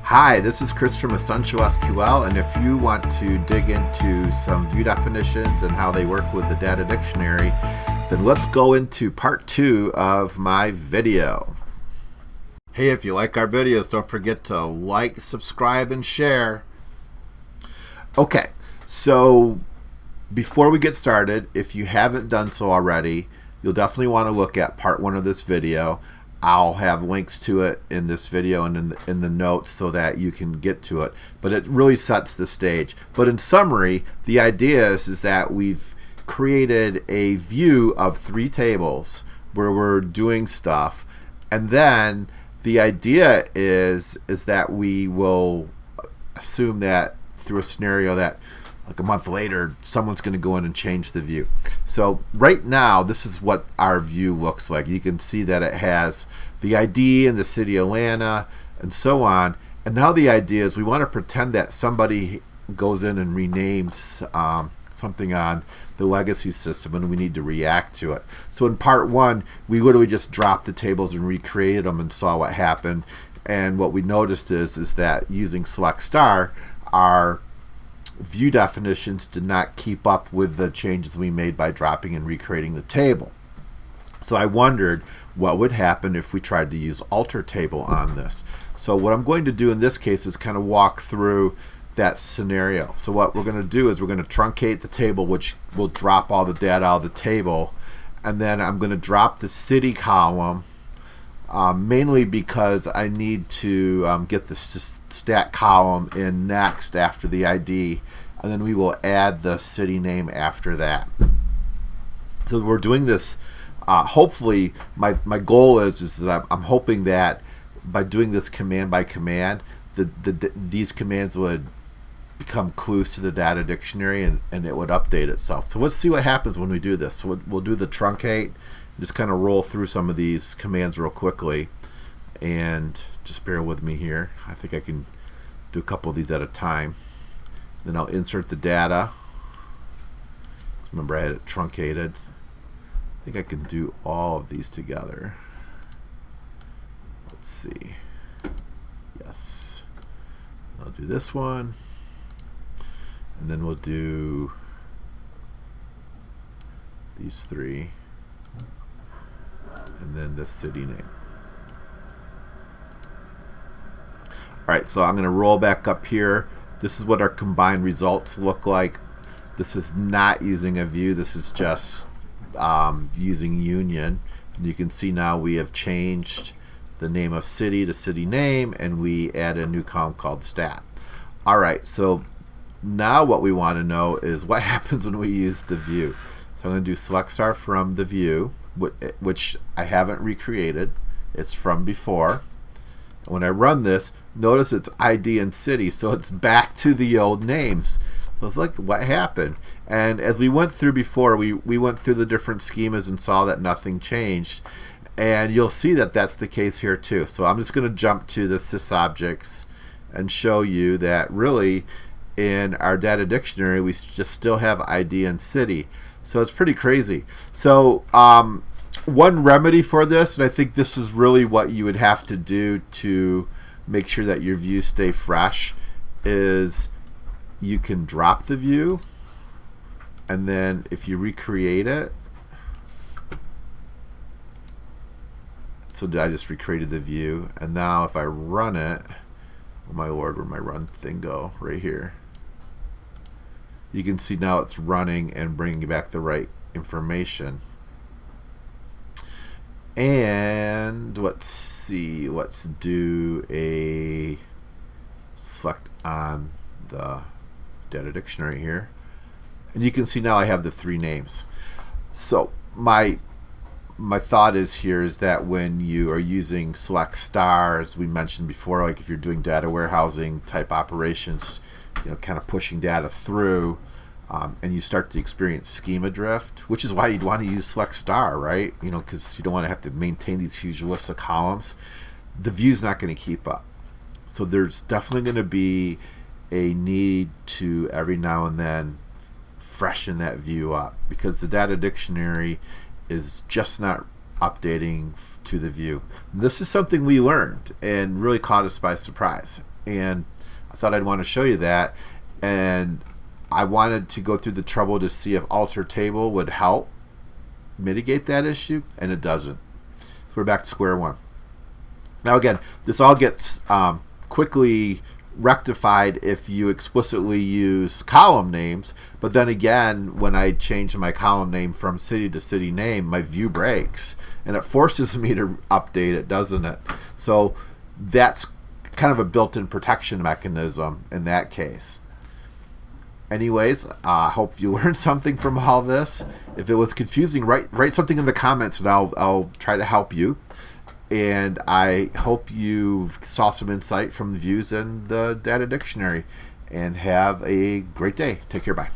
Hi, this is Chris from EssentialSQL, and if you want to dig into some view definitions and how they work with the data dictionary, then let's go into part 2 of my video. Hey, if you like our videos, don't forget to like, subscribe, and share. Okay, so before we get started, if you haven't done so already, you'll definitely want to look at part 1 of this video. I'll have links to it in this video and in the notes so that you can get to it, but it really sets the stage. But in summary, the idea is that we've created a view of 3 tables where we're doing stuff, and then the idea is that we will assume that through a scenario that like a month later, someone's going to go in and change the view. So right now, this is what our view looks like. You can see that it has the ID and the city of Atlanta and so on. And now the idea is we want to pretend that somebody goes in and renames something on the legacy system, and we need to react to it. So in part 1, we literally just dropped the tables and recreated them and saw what happened. And what we noticed is that using select star, our view definitions did not keep up with the changes we made by dropping and recreating the table. So I wondered what would happen if we tried to use alter table on this. So what I'm going to do in this case is kind of walk through that scenario. So what we're going to do is we're going to truncate the table, which will drop all the data out of the table, and then I'm going to drop the city column, mainly because I need to get the stat column in next after the ID, and then we will add the city name after that. So we're doing this, hopefully my goal is that I'm hoping that by doing this command by command, these commands would become clues to the data dictionary and it would update itself. So let's see what happens when we do this. So we'll do the truncate, just kind of roll through some of these commands real quickly, and just bear with me here. I think I can do a couple of these at a time. Then I'll insert the data. Remember, I had it truncated. I think I can do all of these together. Let's see. Yes. I'll do this one, and then we'll do these 3. And then the city name. Alright, so I'm going to roll back up here. This is what our combined results look like. This is not using a view, this is just using union. And you can see now we have changed the name of city to city name, and we add a new column called stat. Alright, so now what we want to know is what happens when we use the view. So I'm going to do select star from the view, which I haven't recreated. It's from before. When I run this, notice it's ID and city, so it's back to the old names. So it's like, what happened? And as we went through before, we went through the different schemas and saw that nothing changed. And you'll see that that's the case here too. So I'm just going to jump to the sysobjects and show you that really in our data dictionary we just still have ID and city. So it's pretty crazy. So one remedy for this, and I think this is really what you would have to do to make sure that your views stay fresh, is you can drop the view, and then if you recreate it, so I just recreated the view, and now if I run it, oh my lord, where'd my run thing go? Right here. You can see now it's running and bringing back the right information. And let's see, let's do a select on the data dictionary here. And you can see now I have the 3 names. So my thought is here is that when you are using select star, as we mentioned before, like if you're doing data warehousing type operations, kind of pushing data through, and you start to experience schema drift, which is why you'd want to use select star, right? Because you don't want to have to maintain these huge lists of columns. The view's not going to keep up. So there's definitely going to be a need to every now and then freshen that view up, because the data dictionary is just not updating to the view. This is something we learned and really caught us by surprise. and I thought I'd want to show you that. And I wanted to go through the trouble to see if alter table would help mitigate that issue, and it doesn't. So we're back to square one. Now again, this all gets quickly rectified if you explicitly use column names, but then again, when I change my column name from city to city name, my view breaks and it forces me to update it, doesn't it? So that's kind of a built-in protection mechanism in that case. Anyways, I hope you learned something from all this. If it was confusing, write something in the comments and I'll try to help you. And I hope you saw some insight from the views in the data dictionary. And have a great day. Take care. Bye.